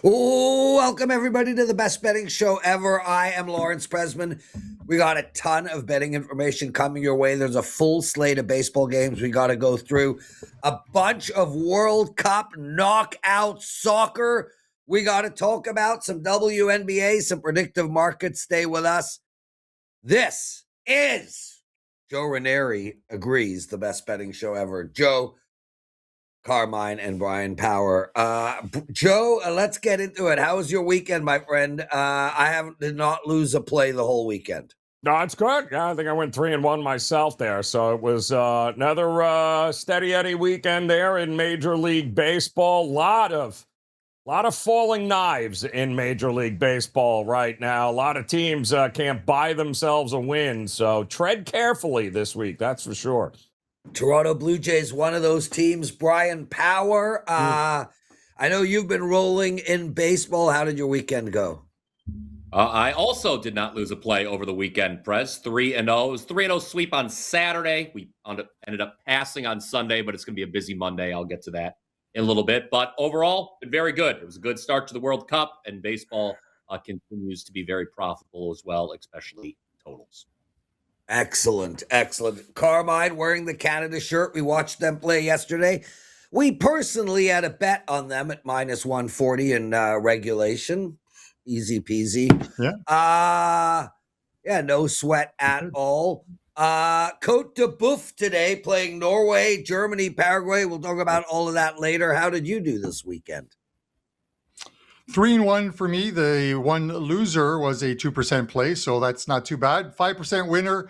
Oh, welcome everybody to the best betting show ever. I am Lawrence Presman. We got a ton of betting information coming your way. There's a full slate of baseball games we got to go through. A bunch of World Cup knockout soccer. We got to talk about some WNBA, some predictive markets. Stay with us. This is Joe Ranieri agrees the best betting show ever. Joe, Carm and Bryan Power. Joe, let's get into it. How was your weekend, my friend? Did not lose a play the whole weekend. No, it's good. Yeah, I think I went 3-1 myself there. So it was another steady Eddie weekend there in Major League Baseball. Lot of falling knives in Major League Baseball right now. A lot of teams can't buy themselves a win. So tread carefully this week, that's for sure. Toronto Blue Jays, one of those teams. Bryan Power, I know you've been rolling in baseball. How did your weekend go? I also did not lose a play over the weekend, Prez. 3-0. It was 3-0 sweep on Saturday. We ended up passing on Sunday, but it's going to be a busy Monday. I'll get to that in a little bit. But overall, been very good. It was a good start to the World Cup, and baseball continues to be very profitable as well, especially totals. Excellent. Carmine wearing the Canada shirt. We watched them play yesterday. We personally had a bet on them at minus 140 in regulation. Easy peasy. Yeah, no sweat at all. Cote de Boeuf today playing Norway, Germany, Paraguay. We'll talk about all of that later. How did you do this weekend? 3-1 for me. The one loser was a 2% play, so that's not too bad. 5% winner.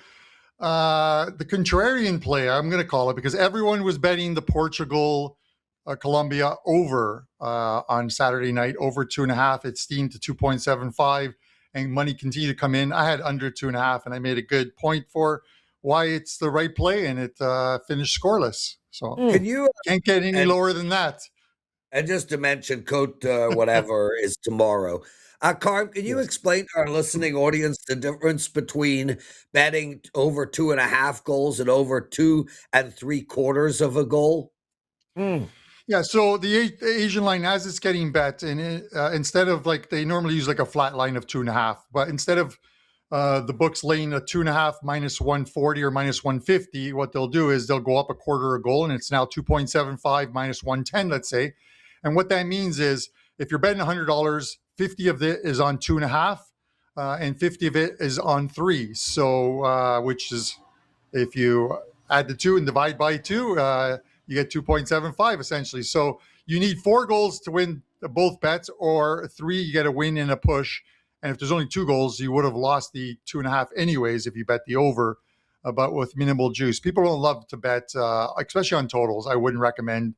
The contrarian play, I'm going to call it, because everyone was betting the Portugal Colombia over on Saturday night, over 2.5. It steamed to 2.75, and money continued to come in. I had under 2.5, and I made a good point for why it's the right play, and it finished scoreless. So can't get any lower than that. And just to mention, Cote whatever is tomorrow. Carm, can you explain to our listening audience the difference between betting over 2.5 goals and over 2 3/4 of a goal? Yeah, so the Asian line, as it's getting bet, and instead of like they normally use like a flat line of 2.5, but instead of the books laying a 2.5 minus 140 or minus 150, what they'll do is they'll go up a quarter a goal, and it's now 2.75 minus 110, let's say. And what that means is if you're betting $100, 50 of it is on 2.5, and 50 of it is on 3. So, which is, if you add the 2 and divide by 2, you get 2.75 essentially. So you need 4 goals to win both bets, or 3, you get a win and a push. And if there's only 2 goals, you would have lost the 2.5 anyways if you bet the over, but with minimal juice. People don't love to bet, especially on totals. I wouldn't recommend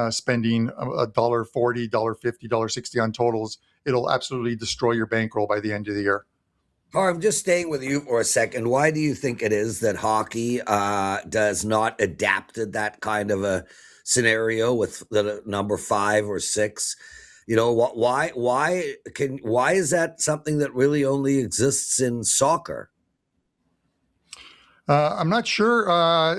spending $1.40, $1.50, $1.60 on totals. It'll absolutely destroy your bankroll by the end of the year. Carm, just staying with you for a second. Why do you think it is that hockey does not adapt to that kind of a scenario with the number 5 or 6? You know, why is that something that really only exists in soccer? I'm not sure.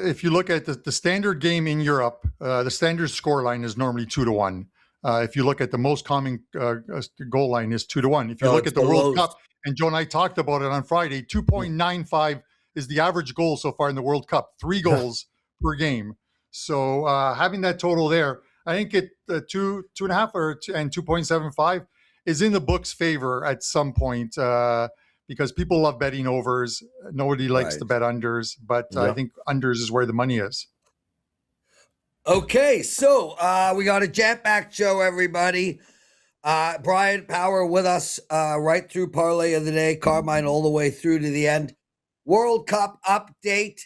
If you look at the standard game in Europe, the standard score line is normally 2-1. If you look at the most common goal line is 2-1. If you look at the World Cup, and Joe and I talked about it on Friday, 2.95 is the average goal so far in the World Cup, 3 goals per game. So having that total there, I think it 2.5 and 2.75 is in the book's favor at some point. Because people love betting overs. Nobody likes to bet unders, but I think unders is where the money is. Okay, so we got a jam-packed show, everybody. Bryan Power with us right through Parlay of the Day, Carmine all the way through to the end. World Cup update.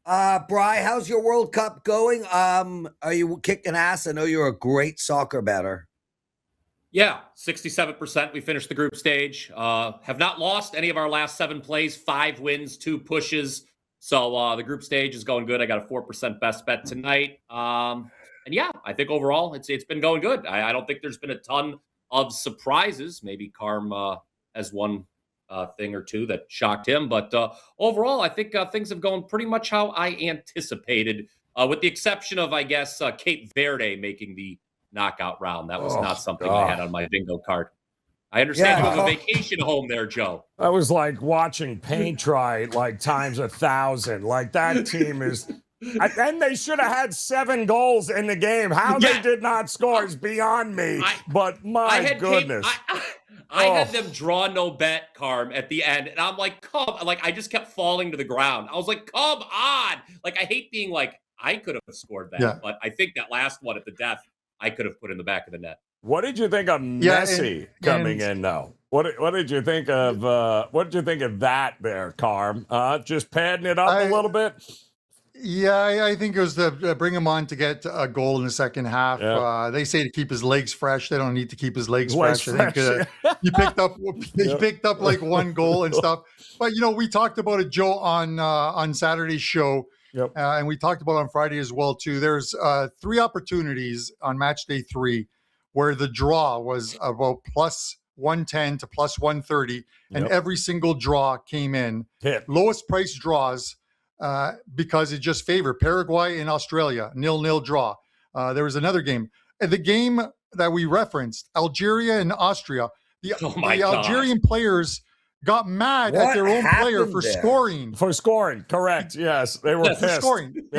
Bri, how's your World Cup going? Are you kicking ass? I know you're a great soccer bettor. Yeah, 67%. We finished the group stage. Have not lost any of our last 7 plays, 5 wins, 2 pushes. So the group stage is going good. I got a 4% best bet tonight. And yeah, I think overall it's been going good. I don't think there's been a ton of surprises. Maybe Carm has one thing or two that shocked him. But overall, I think things have gone pretty much how I anticipated, with the exception of, I guess, Cape Verde making the knockout round. That was Oh, not something God. I had on my bingo card. I understand you have a vacation home there, Joe. I was like watching paint dry like times 1,000. Like that team is. And they should have had 7 goals in the game. How they did not score is beyond me. But my goodness. I had them draw no bet, Carm, at the end. And I'm like, I just kept falling to the ground. I was like, come on. Like, I hate being like, I could have scored that. But I think that last one at the death, I could have put in the back of the net. What did you think of Messi coming in, though? What did you think of that there, Carm? Just padding it up a little bit? Yeah, I think it was to bring him on to get a goal in the second half. Yep. They say to keep his legs fresh. They don't need to keep his legs fresh. I think he picked up like 1 goal and stuff. But we talked about it, Joe, on Saturday's show, and we talked about it on Friday as well too. There's 3 opportunities on match day 3 where the draw was about plus 110 to plus 130, and every single draw came in. Lowest price draws. Because it just favored Paraguay and Australia, 0-0 draw. There was another game. And the game that we referenced, Algeria and Austria, the Algerian players got mad at their own player for scoring. For scoring, correct. Yes, they were pissed. For scoring.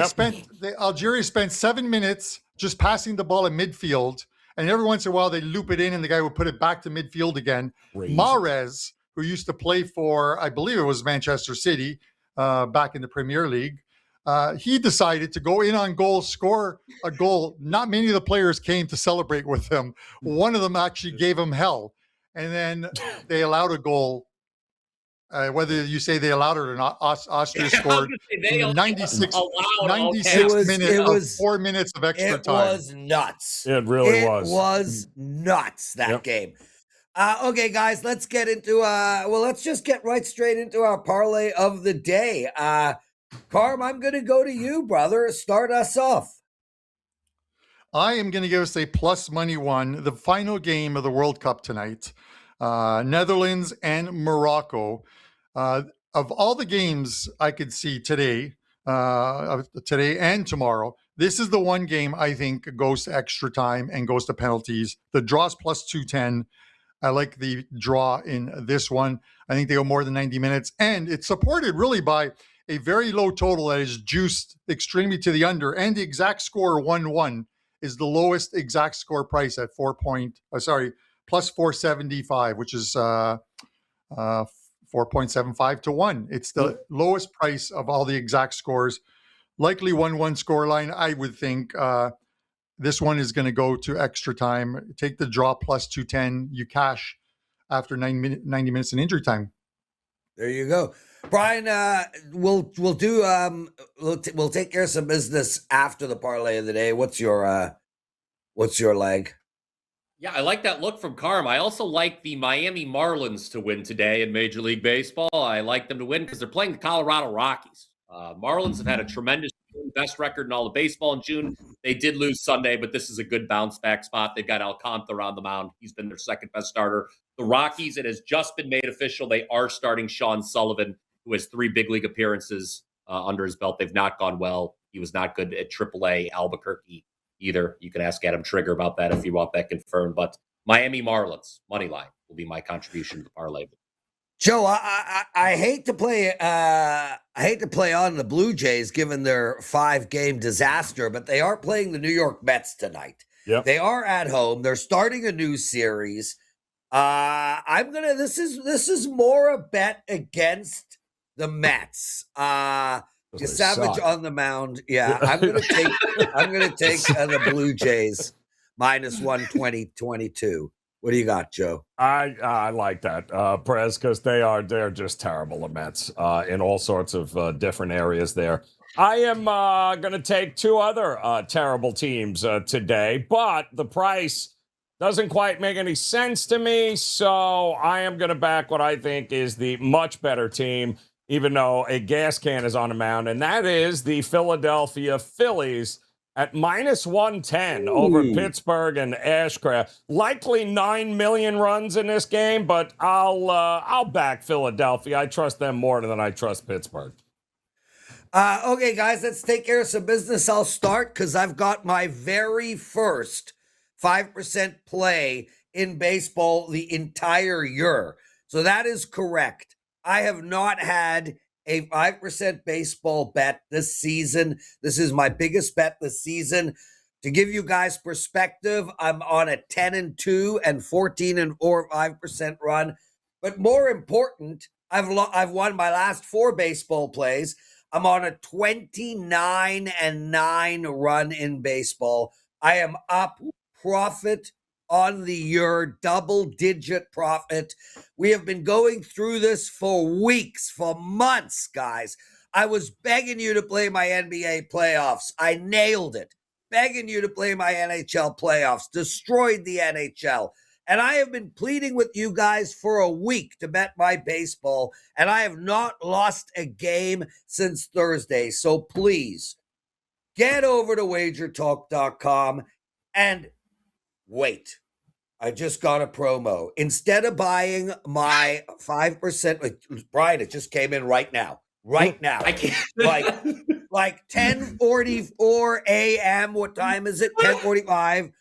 Algeria spent 7 minutes just passing the ball in midfield, and every once in a while they loop it in and the guy would put it back to midfield again. Mahrez, who used to play for, I believe it was Manchester City, back in the Premier League, he decided to go in on goal, score a goal. Not many of the players came to celebrate with him. One of them actually gave him hell. And then they allowed a goal. Whether you say they allowed it or not, Austria scored 96 minutes of 4 minutes of extra time. It was nuts. It really was. It was nuts, that game. Okay, guys, let's get into let's just get right straight into our parlay of the day. Carm, I'm going to go to you, brother. Start us off. I am going to give us a plus money one, the final game of the World Cup tonight. Netherlands and Morocco. Of all the games I could see today and tomorrow, this is the one game I think goes to extra time and goes to penalties. The draw's plus 210. I like the draw in this one. I think they go more than 90 minutes. And it's supported really by a very low total that is juiced extremely to the under. And the exact score 1-1 is the lowest exact score price at plus 475, which is 4.75 to 1. It's the lowest price of all the exact scores. Likely 1-1 scoreline, I would think. This one is going to go to extra time. Take the draw plus 210. You cash after 90 minutes in injury time. There you go, Brian. We'll take care of some business after the parlay of the day. What's your leg? Yeah, I like that look from Carm. I also like the Miami Marlins to win today in Major League Baseball. I like them to win because they're playing the Colorado Rockies. Marlins have had a tremendous best record in all of baseball in June. They did lose Sunday, but this is a good bounce back spot. They've got Alcantara on the mound. He's been their second best starter. The Rockies, it has just been made official. They are starting Sean Sullivan, who has 3 big league appearances under his belt. They've not gone well. He was not good at AAA Albuquerque either. You can ask Adam Trigger about that if you want that confirmed. But Miami Marlins, money line, will be my contribution to the parlay. Joe, I hate to play on the Blue Jays given their 5-game disaster, but they are playing the New York Mets tonight. Yep. They are at home. They're starting a new series. This is more a bet against the Mets. Savage on the mound. Yeah, I'm gonna take the Blue Jays minus 120-22. What do you got, Joe? I like that, Prez, because they're just terrible, the Mets, in all sorts of different areas there. I am going to take 2 other terrible teams today, but the price doesn't quite make any sense to me, so I am going to back what I think is the much better team, even though a gas can is on the mound, and that is the Philadelphia Phillies at minus 110 over Pittsburgh and Ashcraft. Likely 9 million runs in this game, but I'll back Philadelphia. I trust them more than I trust Pittsburgh. Okay, guys, let's take care of some business. I'll start because I've got my very first 5% play in baseball the entire year. So that is correct. I have not had a 5% baseball bet this season. This is my biggest bet this season. To give you guys perspective, I'm on a 10-2 and 14-4 5% run. But more important, I've won my last 4 baseball plays. I'm on a 29-9 run in baseball. I am up profit on the year, double-digit profit. We have been going through this for weeks, for months, guys. I was begging you to play my NBA playoffs. I nailed it. Begging you to play my NHL playoffs. Destroyed the NHL. And I have been pleading with you guys for a week to bet my baseball, and I have not lost a game since Thursday. So please, get over to WagerTalk.com and wait. I just got a promo. Instead of buying my 5%, Brian, it just came in right now. Right now. I can't. Like 10:44 a.m. What time is it? 10:45.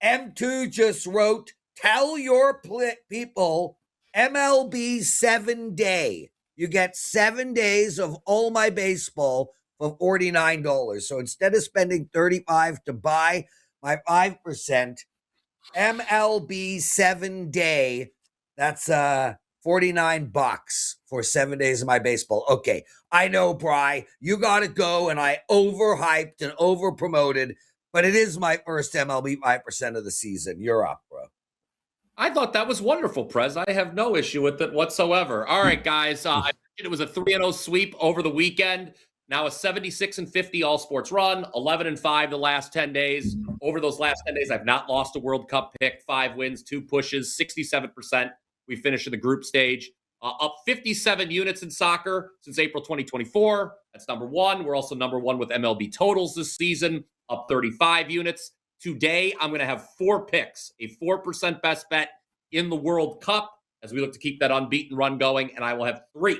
M2 just wrote, tell your people MLB 7-day. You get 7 days of all my baseball for $49. So instead of spending $35 to buy my 5%, MLB 7-day, that's $49 for 7 days of my baseball. Okay, I know, Bri, you got to go, and I overhyped and overpromoted, but it is my first MLB 5% of the season. You're up, bro. I thought that was wonderful, Prez. I have no issue with it whatsoever. All right, guys. I mentioned it was a 3-0 sweep over the weekend. Now a 76-50 all sports run, 11-5 the last 10 days. Over those last 10 days, I've not lost a World Cup pick. 5 wins, 2 pushes, 67%. We finished in the group stage. Up 57 units in soccer since April 2024. That's number 1. We're also number 1 with MLB totals this season, up 35 units. Today, I'm going to have 4 picks, a 4% best bet in the World Cup as we look to keep that unbeaten run going. And I will have 3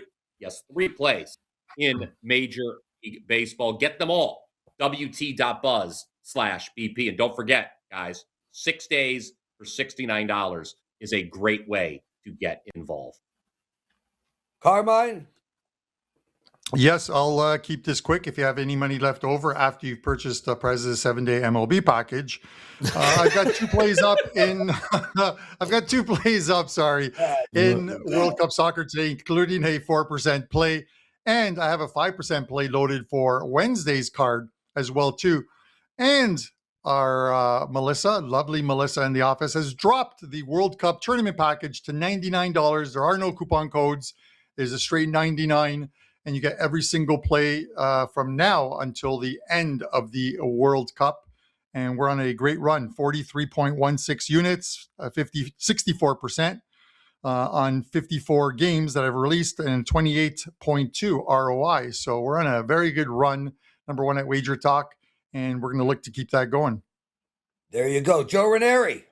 plays in Major League Baseball. Get them all. WT.buzz/BP. And don't forget, guys, 6 days for $69 is a great way to get involved. Carmine? Yes, I'll keep this quick. If you have any money left over after you've purchased the Prez's 7-day MLB package, I've got 2 plays up in. I've got 2 plays up. Sorry, in World Cup soccer today, including a 4% play, and I have a 5% play loaded for Wednesday's card as well too. And our Melissa, lovely Melissa in the office, has dropped the World Cup tournament package to $99. There are no coupon codes. There's a straight $99. And you get every single play from now until the end of the World Cup. And we're on a great run, 43.16 units, 64% on 54 games that I've released, and 28.2 ROI. So we're on a very good run, number 1 at WagerTalk, and we're going to look to keep that going. There you go. Joe Ranieri.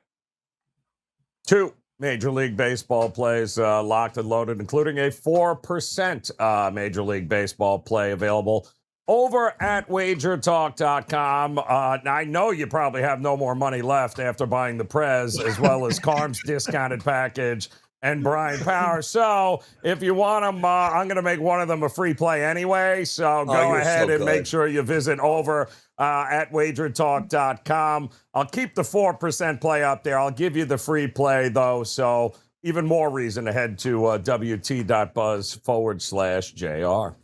2 Major League Baseball plays locked and loaded, including a 4% Major League Baseball play available over at WagerTalk.com. I know you probably have no more money left after buying the Prez, as well as Carm's discounted package and Bryan Power. So if you want them, I'm going to make one of them a free play anyway. So go ahead and make sure you visit over at WagerTalk.com. I'll keep the 4% play up there. I'll give you the free play, though. So even more reason to head to WT.buzz/JR.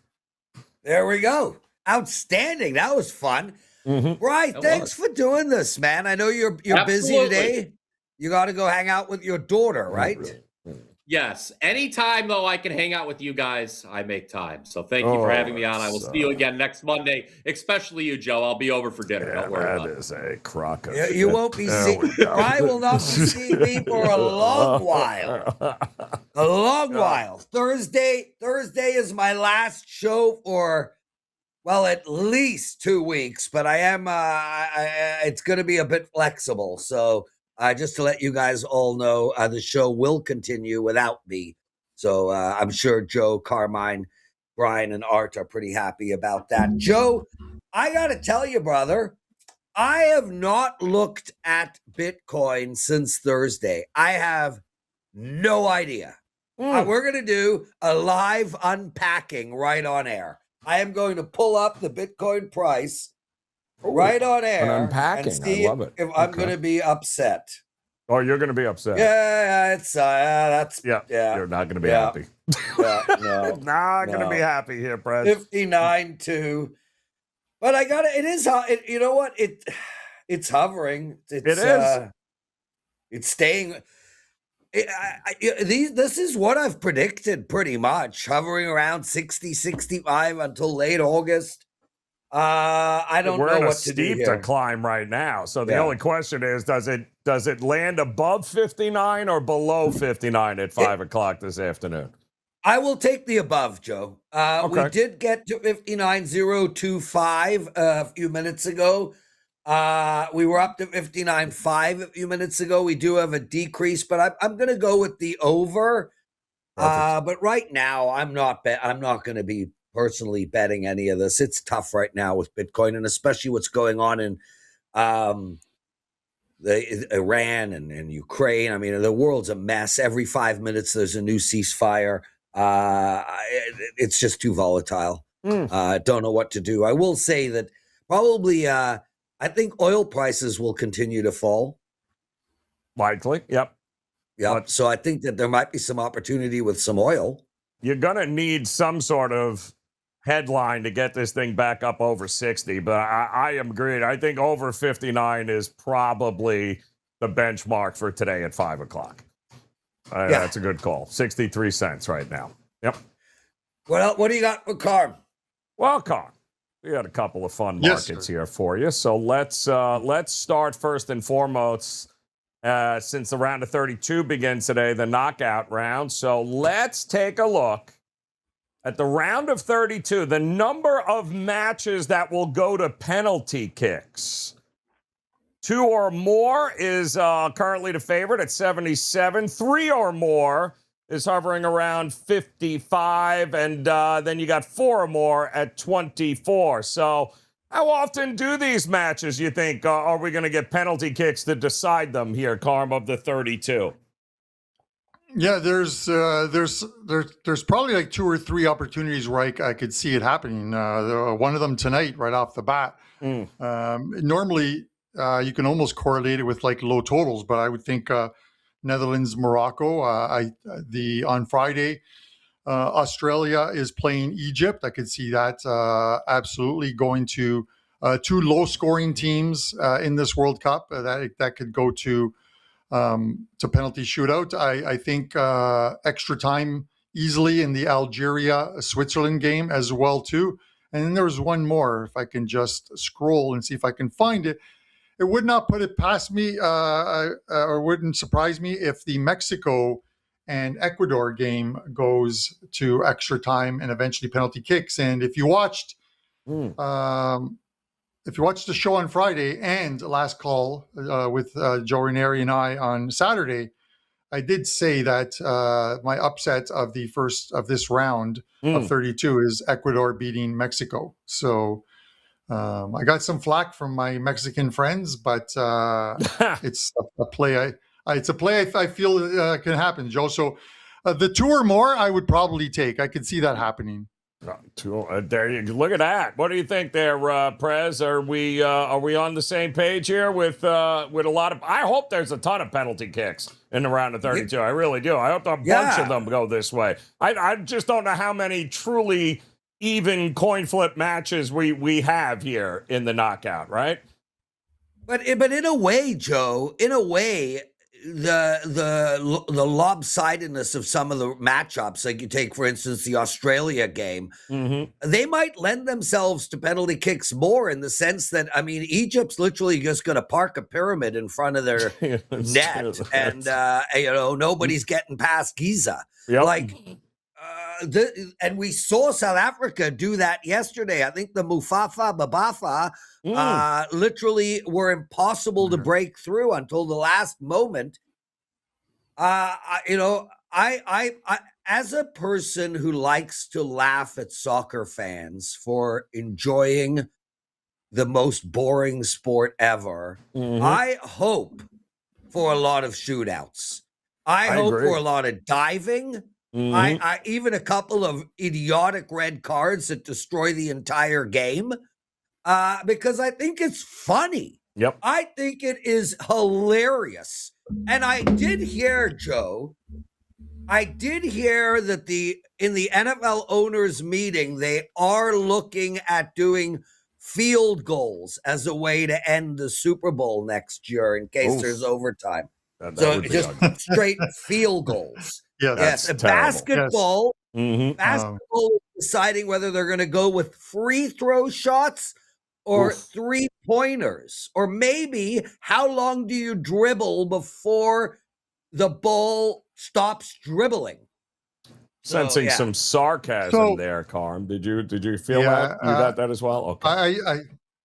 There we go. Outstanding. That was fun. Brian, thanks for doing this, man. I know you're busy today. You got to go hang out with your daughter, right? Yes. Anytime, though, I can hang out with you guys, I make time. So thank you for having me on. I will see you again next Monday, especially you, Joe. I'll be over for dinner. Don't worry about it. That is a crock of You won't be seeing. I will not be seeing me for a long while. A long while. Thursday is my last show for, well, at least 2 weeks, but I am. It's going to be a bit flexible, so. Just to let you guys all know, the show will continue without me. So I'm sure Joe, Carmine, Brian, and Art are pretty happy about that. Joe, I got to tell you, brother, I have not looked at Bitcoin since Thursday. I have no idea. We're going to do a live unpacking right on air. I am going to pull up the Bitcoin price right on air An unpacking. and see I love it. if I'm going to be upset. Oh, you're going to be upset. Yeah, it's that's yeah. You're not going to be happy. No, not going to be happy here, Prez. 59.2. But I got it. It is. You know what? It's hovering. It's staying. This is what I've predicted pretty much, hovering around 60, 65 until late August. I don't know what to do here. We're in a steep climb right now. So the only question is, does it land above 59 or below 59 at 5 o'clock this afternoon? I will take the above, Joe. We did get to 59.025 a few minutes ago. We were up to 59.5 a few minutes ago. We do have a decrease, but I'm going to go with the over. But right now, I'm not going to be personally betting any of this. It's tough right now with Bitcoin, and especially what's going on in the Iran and Ukraine. I mean, the world's a mess. Every 5 minutes, there's a new ceasefire. It's just too volatile. Don't know what to do. I will say that probably I think oil prices will continue to fall. Likely, yep. So I think that there might be some opportunity with some oil. You're going to need some sort of headline to get this thing back up over 60, but I am agreed. I think over 59 is probably the benchmark for today at 5 o'clock. That's a good call. 63 cents right now. Yep. What do you got for Carm? Well, Carm, we got a couple of fun markets here for you. So let's start first and foremost, since the round of 32 begins today, the knockout round. So let's take a look at the round of 32, the number of matches that will go to penalty kicks. 2 or more is currently the favorite at 77. 3 or more is hovering around 55. And then you got 4 or more at 24. So how often do these matches, you think, are we going to get penalty kicks to decide them here, Carm, of the 32? Yeah, there's probably like 2 or 3 opportunities where I could see it happening. One of them tonight, right off the bat. Normally, you can almost correlate it with like low totals, but I would think Netherlands, Morocco. On Friday, Australia is playing Egypt. I could see that absolutely going to 2 low-scoring teams in this World Cup. That could go to penalty shootout. I think extra time easily in the Algeria-Switzerland game as well too. And then there's one more. If I can just scroll and see if I can find it. It would not put it past me or wouldn't surprise me if the Mexico and Ecuador game goes to extra time and eventually penalty kicks. And if you watched the show on Friday and Last Call with Joe Ranieri and I on Saturday, I did say that my upset of the first of this round of 32 is Ecuador beating Mexico. So I got some flack from my Mexican friends, but it's a play. It's a play I feel can happen, Joe. So the 2 or more, I would probably take. I could see that happening. There you go. Look at that. What do you think there, Prez? Are we on the same page here with a lot of? I hope there's a ton of penalty kicks in the round of 32. I really do. I hope a bunch of them go this way. I just don't know how many truly even coin flip matches we have here in the knockout, right? But in a way, Joe, the lopsidedness of some of the matchups, like you take, for instance, the Australia game, they might lend themselves to penalty kicks more in the sense that, I mean, Egypt's literally just going to park a pyramid in front of their net, and nobody's getting past Giza. And we saw South Africa do that yesterday. I think the Babafa literally were impossible to break through until the last moment. I as a person who likes to laugh at soccer fans for enjoying the most boring sport ever. I hope for a lot of shootouts. I hope agree. for a lot of diving. I even a couple of idiotic red cards that destroy the entire game. Because I think it's funny. Yep. I think it is hilarious. And I did hear, Joe, that in the NFL owners meeting, they are looking at doing field goals as a way to end the Super Bowl next year in case there's overtime. That So would be just ugly. straight field goals. Yes. Yes, That's basketball. Mhm. Basketball is deciding whether they're going to go with free throw shots or 3-pointers, or maybe how long do you dribble before the ball stops dribbling? Sensing some sarcasm there, Carm. Did you feel that? You got that as well? Okay.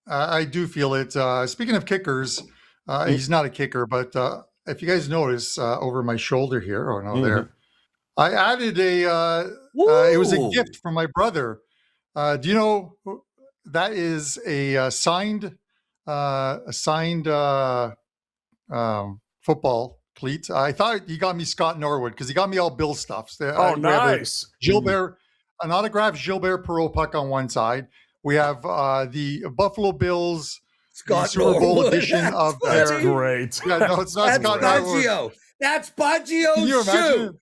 I do feel it. Speaking of kickers, he's not a kicker, but if you guys notice over my shoulder here, there, I added it was a gift from my brother. Do you know that is a signed football cleat? I thought he got me Scott Norwood because he got me all Bill stuff. Nice. Gilbert, an autographed Gilbert Perreault puck on one side. We have the Buffalo Bills Super Bowl edition of their. That's great. Yeah, no, it's not Scott Norwood. That's Baggio's shoe.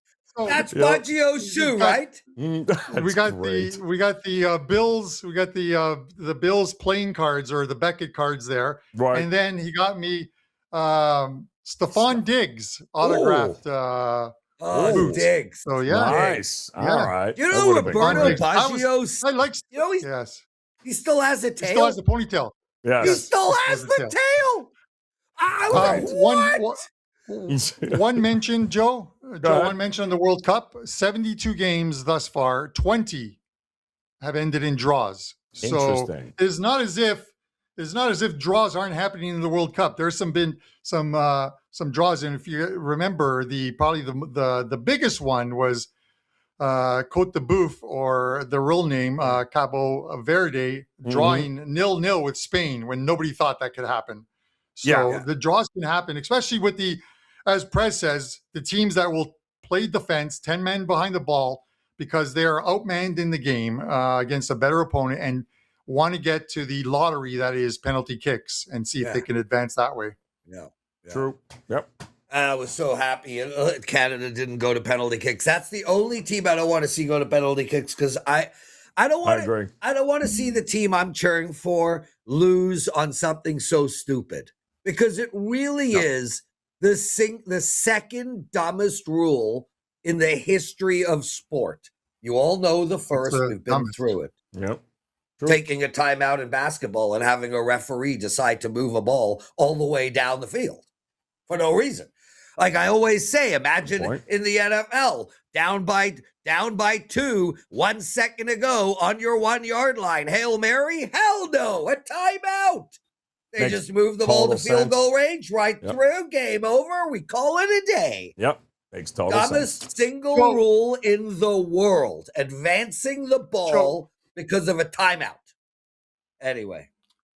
That's Baggio's shoe, right? We got the Bills. We got the Bills playing cards or the Beckett cards there, right? And then he got me Stephon Diggs autographed. Diggs. So yeah, nice. All right. You know Roberto Baggio's? I like. You know he still has a tail. He still has the ponytail. Yes. He still has the tail. One mention, Joe. One mention on the World Cup. 72 games thus far. 20 have ended in draws. So it's not as if draws aren't happening in the World Cup. There's been some draws, and if you remember, probably the biggest one was Cote de Boeuf, or the real name Cabo Verde, drawing 0-0 with Spain when nobody thought that could happen. So the draws can happen, especially with as Prez says, the teams that will play defense, 10 men behind the ball, because they are outmanned in the game against a better opponent and want to get to the lottery that is penalty kicks and see if they can advance that way. Yeah. True. Yep. I was so happy Canada didn't go to penalty kicks. That's the only team I don't want to see go to penalty kicks, because I don't want to see the team I'm cheering for lose on something so stupid, because it really is the second dumbest rule in the history of sport. You all know the first. We've been through it. Yep. True. Taking a timeout in basketball and having a referee decide to move a ball all the way down the field for no reason. Like I always say, imagine in the NFL, down by 2, 1 second to go on your 1-yard line. Hail Mary? Hell no, a timeout. They just move the ball to field goal range, through, game over. We call it a day. Yep. Makes total sense. Dumbest single rule in the world. Advancing the ball because of a timeout. Anyway.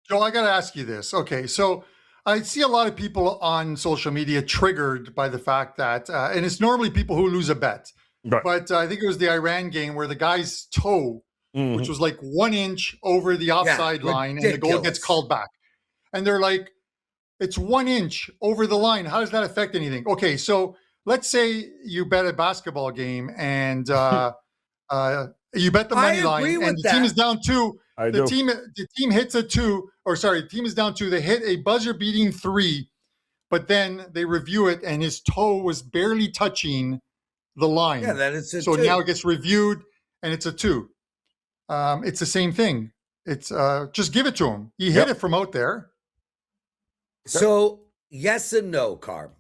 Joe, I got to ask you this. Okay, so I see a lot of people on social media triggered by the fact that, and it's normally people who lose a bet, but I think it was the Iran game where the guy's toe, which was like 1 inch over the offside line, and the goal gets called back. And they're like, it's 1 inch over the line. How does that affect anything? Okay, so let's say you bet a basketball game and you bet the money line, and the team is down 2. The team hits a 2, or sorry, the team is down 2. They hit a buzzer-beating 3, but then they review it, and his toe was barely touching the line. Yeah, then it's a 2. So now it gets reviewed, and it's a 2. It's the same thing. It's just give it to him. He hit it from out there. So yes and no, Carm.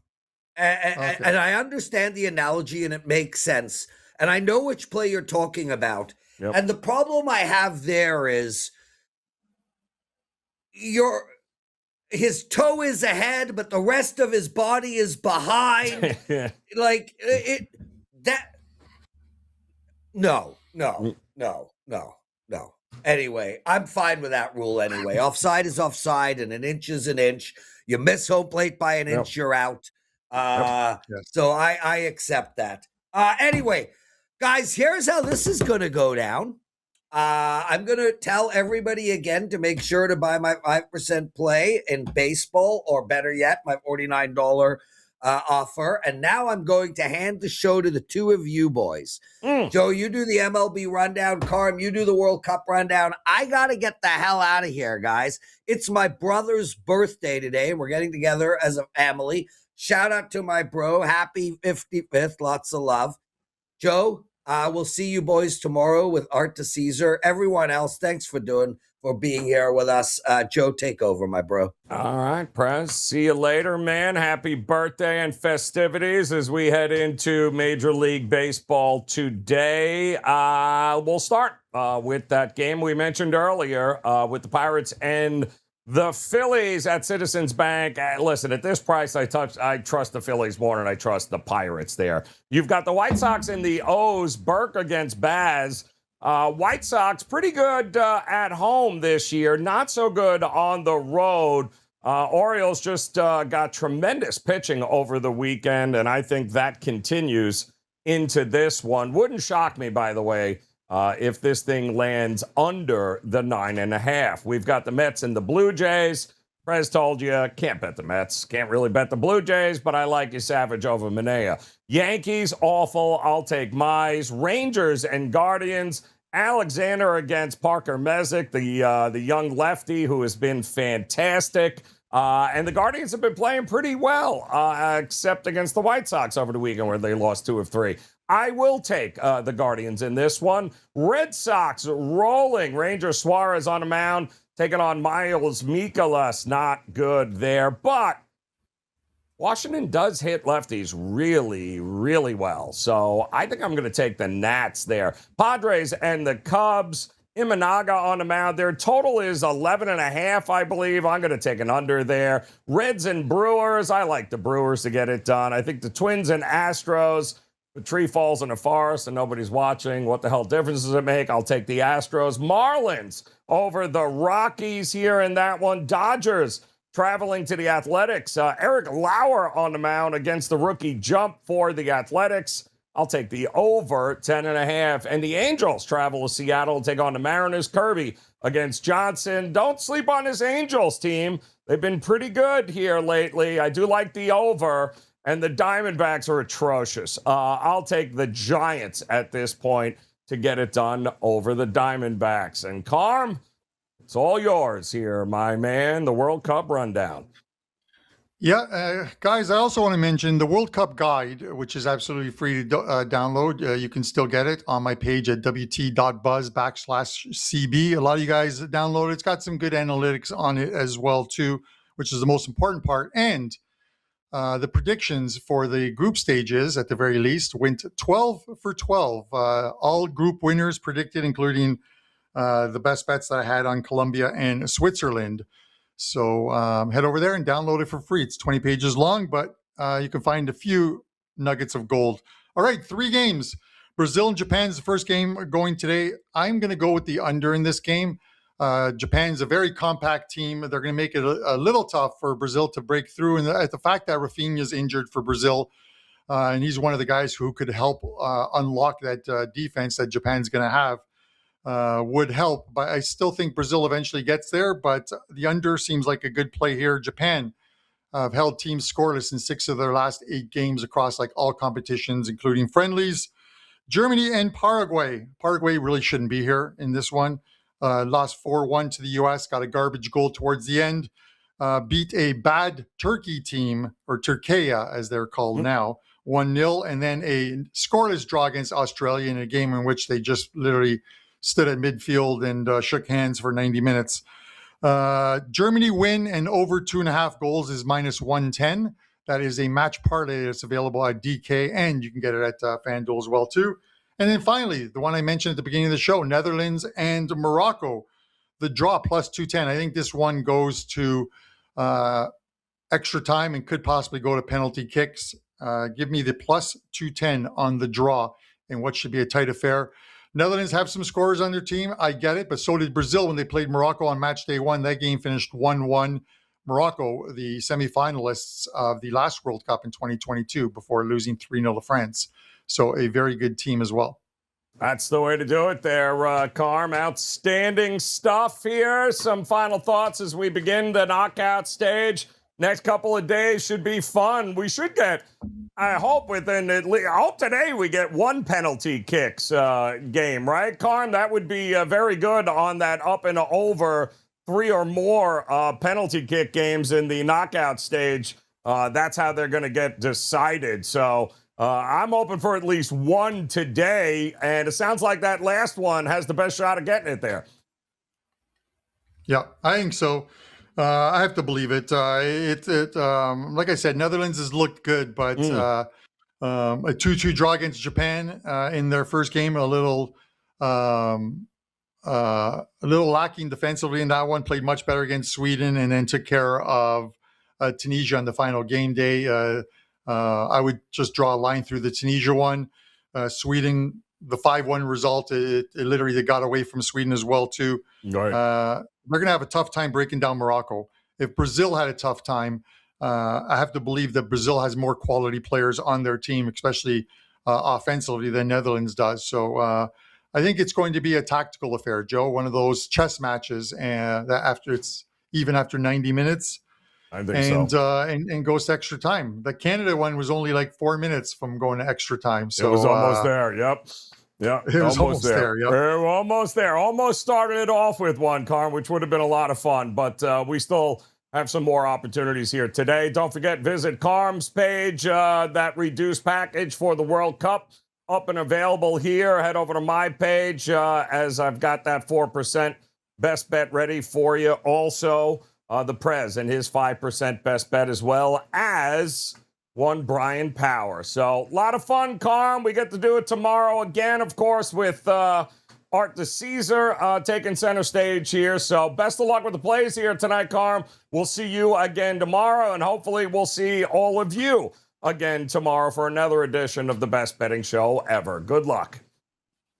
And I understand the analogy, and it makes sense. And I know which play you're talking about. Yep. And the problem I have there is his toe is ahead, but the rest of his body is behind. No. Anyway, I'm fine with that rule anyway. Offside is offside, and an inch is an inch. You miss home plate by an inch, you're out. Yes. So I accept that. Anyway, guys, here's how this is going to go down. I'm going to tell everybody again to make sure to buy my 5% play in baseball, or better yet, my $49 offer. And now I'm going to hand the show to the two of you boys. Joe, you do the MLB rundown. Carm, you do the World Cup rundown. I got to get the hell out of here, guys. It's my brother's birthday today, and we're getting together as a family. Shout out to my bro. Happy 55th. Lots of love. Joe, we'll see you boys tomorrow with Art to Caesar. Everyone else, thanks for being here with us. Joe, take over, my bro. All right, Prez. See you later, man. Happy birthday and festivities as we head into Major League Baseball today. We'll start with that game we mentioned earlier with the Pirates and the Phillies at Citizens Bank. Listen, at this price, I trust the Phillies more than I trust the Pirates there. You've got the White Sox and the O's, Burke against Baz. White Sox, pretty good at home this year, not so good on the road. Orioles just got tremendous pitching over the weekend, and I think that continues into this one. Wouldn't shock me, by the way, if this thing lands under the 9.5. We've got the Mets and the Blue Jays. Prez told you, can't bet the Mets. Can't really bet the Blue Jays, but I like you Savage over Manea. Yankees, awful. I'll take Mize. Rangers and Guardians. Alexander against Parker Messick, the young lefty who has been fantastic. And the Guardians have been playing pretty well, except against the White Sox over the weekend where they lost 2 of 3. I will take the Guardians in this one. Red Sox rolling. Ranger Suarez on the mound, taking on Miles Mikolas. Not good there, but Washington does hit lefties really, really well. So I think I'm going to take the Nats there. Padres and the Cubs. Imanaga on the mound. Their total is 11.5, I believe. I'm going to take an under there. Reds and Brewers. I like the Brewers to get it done. I think the Twins and Astros. The tree falls in the forest and nobody's watching. What the hell difference does it make? I'll take the Astros. Marlins over the Rockies here in that one. Dodgers traveling to the Athletics. Eric Lauer on the mound against the rookie Jump for the Athletics. I'll take the over 10.5. And the Angels travel to Seattle to take on the Mariners. Kirby against Johnson. Don't sleep on this Angels team. They've been pretty good here lately. I do like the over. And the Diamondbacks are atrocious. I'll take the Giants at this point to get it done over the Diamondbacks. And Carm, it's all yours here, my man. The World Cup rundown. Yeah, guys, I also want to mention the World Cup guide, which is absolutely free to download. You can still get it on my page at wt.buzz/CB. A lot of you guys download it. It's got some good analytics on it as well, too, which is the most important part. And the predictions for the group stages, at the very least, went 12 for 12. All group winners predicted, including the best bets that I had on Colombia and Switzerland. So head over there and download it for free. It's 20 pages long, but you can find a few nuggets of gold. All right, 3 games. Brazil and Japan's the first game going today. I'm going to go with the under in this game. Japan's a very compact team. They're going to make it a little tough for Brazil to break through. And the fact that Rafinha's injured for Brazil, and he's one of the guys who could help unlock that defense that Japan's going to have, would help. But I still think Brazil eventually gets there. But the under seems like a good play here. Japan have held teams scoreless in 6 of their last 8 games across like all competitions, including friendlies. Germany and Paraguay. Paraguay really shouldn't be here in this one. Lost 4-1 to the U.S., got a garbage goal towards the end, beat a bad Turkey team, or Turkey as they're called now, 1-0, and then a scoreless draw against Australia in a game in which they just literally stood at midfield and shook hands for 90 minutes. Germany win and over 2.5 goals is -110. That is a match parlay that's available at DK, and you can get it at FanDuel as well, too. And then finally, the one I mentioned at the beginning of the show, Netherlands and Morocco, the draw +210. I think this one goes to extra time and could possibly go to penalty kicks. Give me the +210 on the draw in what should be a tight affair. Netherlands have some scorers on their team. I get it, but so did Brazil when they played Morocco on match day 1. That game finished 1-1. Morocco, the semifinalists of the last World Cup in 2022, before losing 3-0 to France. So a very good team as well. That's the way to do it there, Carm. Outstanding stuff here. Some final thoughts as we begin the knockout stage. Next couple of days should be fun. We should get, I hope I hope today we get one penalty kicks game, right, Carm? That would be very good on that up and over 3 or more penalty kick games in the knockout stage. That's how they're going to get decided. So I'm hoping for at least one today, and it sounds like that last one has the best shot of getting it there. Yeah, I think so. I have to believe it. Like I said, Netherlands has looked good, but a 2-2 draw against Japan in their first game, a little lacking defensively in that one. Played much better against Sweden, and then took care of Tunisia on the final game day. I would just draw a line through the Tunisia one. Sweden, the 5-1 result, it literally got away from Sweden as well too. Right. They're going to have a tough time breaking down Morocco. If Brazil had a tough time, I have to believe that Brazil has more quality players on their team, especially offensively, than Netherlands does. So I think it's going to be a tactical affair, Joe, one of those chess matches, and even after 90 minutes. I think so. And goes to extra time. The Canada one was only like 4 minutes from going to extra time. So it was almost there. Yep. Yeah, it was almost there. Yep. We're almost there. Almost started it off with one, Carm, which would have been a lot of fun. But we still have some more opportunities here today. Don't forget, visit Carm's page, that reduced package for the World Cup, up and available here. Head over to my page as I've got that 4% best bet ready for you. Also, the Prez and his 5% best bet, as well as one Bryan Power. So a lot of fun, Carm. We get to do it tomorrow again, of course, with Art the Caesar taking center stage here. So best of luck with the plays here tonight, Carm. We'll see you again tomorrow, and hopefully we'll see all of you again tomorrow for another edition of the best betting show ever. Good luck.